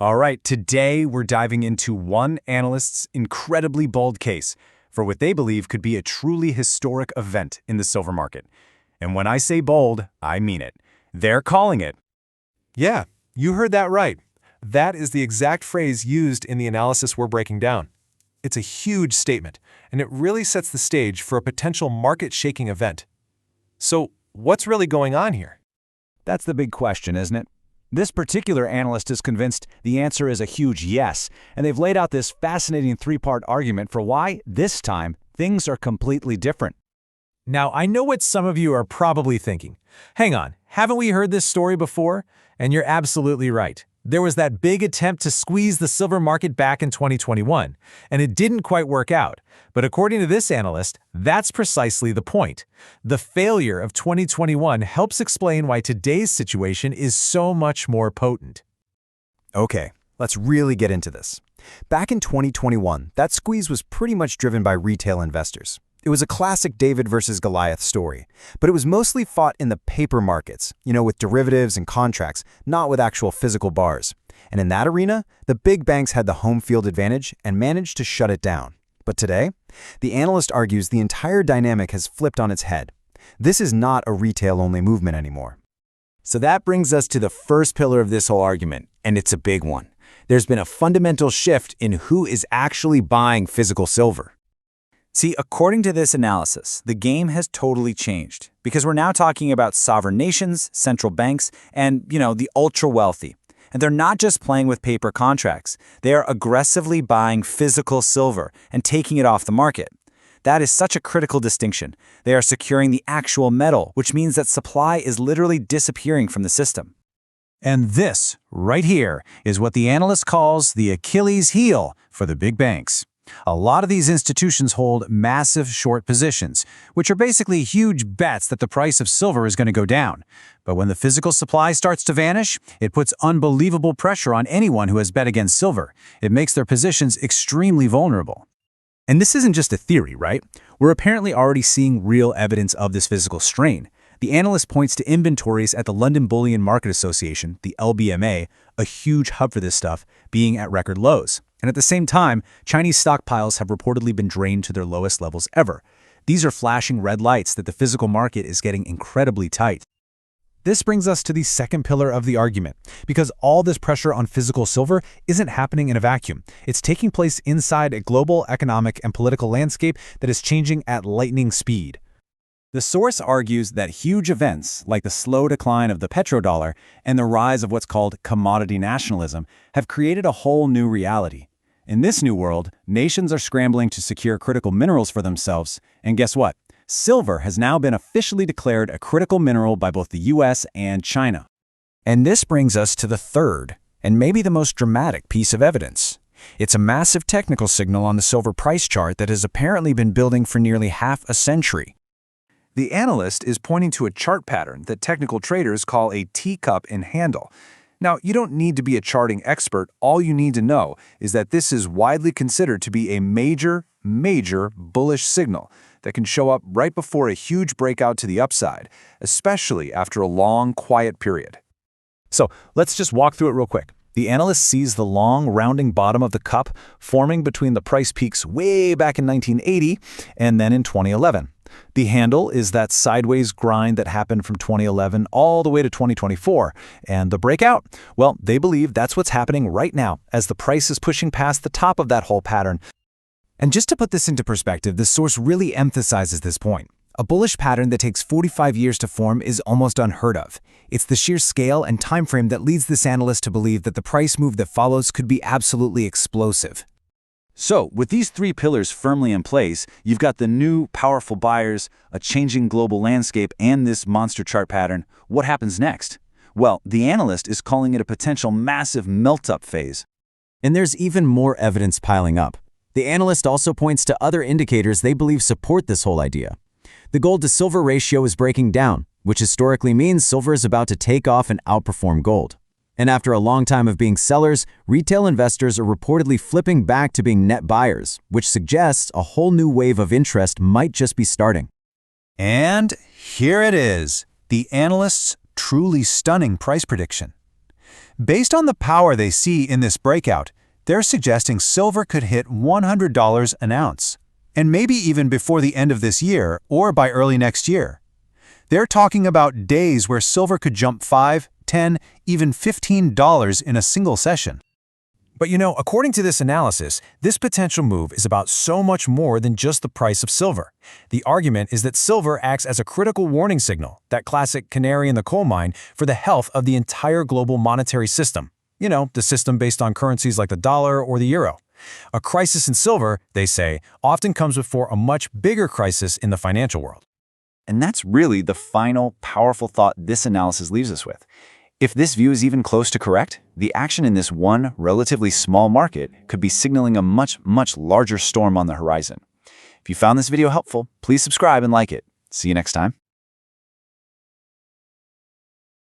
All right, today we're diving into one analyst's incredibly bold case for what they believe could be a truly historic event in the silver market. And when I say bold, I mean it. They're calling it. Yeah, you heard that right. That is the exact phrase used in the analysis we're breaking down. It's a huge statement, and it really sets the stage for a potential market-shaking event. So, what's really going on here? That's the big question, isn't it? This particular analyst is convinced the answer is a huge yes, and they've laid out this fascinating three-part argument for why, this time, things are completely different. Now, I know what some of you are probably thinking. Hang on, haven't we heard this story before? And you're absolutely right. There was that big attempt to squeeze the silver market back in 2021, and it didn't quite work out. But according to this analyst, that's precisely the point. The failure of 2021 helps explain why today's situation is so much more potent. Okay, let's really get into this. Back in 2021, that squeeze was pretty much driven by retail investors. It was a classic David versus Goliath story, but it was mostly fought in the paper markets, with derivatives and contracts, not with actual physical bars. And in that arena, the big banks had the home field advantage and managed to shut it down. But today, the analyst argues the entire dynamic has flipped on its head. This is not a retail-only movement anymore. So that brings us to the first pillar of this whole argument, and it's a big one. There's been a fundamental shift in who is actually buying physical silver. See, according to this analysis, the game has totally changed because we're now talking about sovereign nations, central banks, and, the ultra-wealthy. And they're not just playing with paper contracts. They are aggressively buying physical silver and taking it off the market. That is such a critical distinction. They are securing the actual metal, which means that supply is literally disappearing from the system. And this, right here, is what the analyst calls the Achilles heel for the big banks. A lot of these institutions hold massive short positions, which are basically huge bets that the price of silver is going to go down. But when the physical supply starts to vanish, it puts unbelievable pressure on anyone who has bet against silver. It makes their positions extremely vulnerable. And this isn't just a theory, right? We're apparently already seeing real evidence of this physical strain. The analyst points to inventories at the London Bullion Market Association, the LBMA, a huge hub for this stuff, being at record lows. And at the same time, Chinese stockpiles have reportedly been drained to their lowest levels ever. These are flashing red lights that the physical market is getting incredibly tight. This brings us to the second pillar of the argument, because all this pressure on physical silver isn't happening in a vacuum. It's taking place inside a global economic and political landscape that is changing at lightning speed. The source argues that huge events, like the slow decline of the petrodollar and the rise of what's called commodity nationalism, have created a whole new reality. In this new world, nations are scrambling to secure critical minerals for themselves, and guess what? Silver has now been officially declared a critical mineral by both the US and China. And this brings us to the third, and maybe the most dramatic piece of evidence. It's a massive technical signal on the silver price chart that has apparently been building for nearly half a century. The analyst is pointing to a chart pattern that technical traders call a teacup in handle. Now, you don't need to be a charting expert. All you need to know is that this is widely considered to be a major bullish signal that can show up right before a huge breakout to the upside, especially after a long, quiet period. So let's just walk through it real quick. The analyst sees the long, rounding bottom of the cup forming between the price peaks way back in 1980 and then in 2011. The handle is that sideways grind that happened from 2011 all the way to 2024. And the breakout? Well, they believe that's what's happening right now as the price is pushing past the top of that whole pattern. And just to put this into perspective, the source really emphasizes this point. A bullish pattern that takes 45 years to form is almost unheard of. It's the sheer scale and time frame that leads this analyst to believe that the price move that follows could be absolutely explosive. So, with these three pillars firmly in place, you've got the new, powerful buyers, a changing global landscape, and this monster chart pattern. What happens next? Well, the analyst is calling it a potential massive melt-up phase. And there's even more evidence piling up. The analyst also points to other indicators they believe support this whole idea. The gold-to-silver ratio is breaking down, which historically means silver is about to take off and outperform gold. And after a long time of being sellers, retail investors are reportedly flipping back to being net buyers, which suggests a whole new wave of interest might just be starting. And here it is, the analyst's truly stunning price prediction. Based on the power they see in this breakout, they're suggesting silver could hit $100 an ounce, and maybe even before the end of this year or by early next year. They're talking about days where silver could jump $5, $10, even $15 in a single session. But according to this analysis, this potential move is about so much more than just the price of silver. The argument is that silver acts as a critical warning signal, that classic canary in the coal mine, for the health of the entire global monetary system. The system based on currencies like the dollar or the euro. A crisis in silver, they say, often comes before a much bigger crisis in the financial world. And that's really the final, powerful thought this analysis leaves us with. If this view is even close to correct, the action in this one relatively small market could be signaling a much, much larger storm on the horizon. If you found this video helpful, please subscribe and like it. See you next time.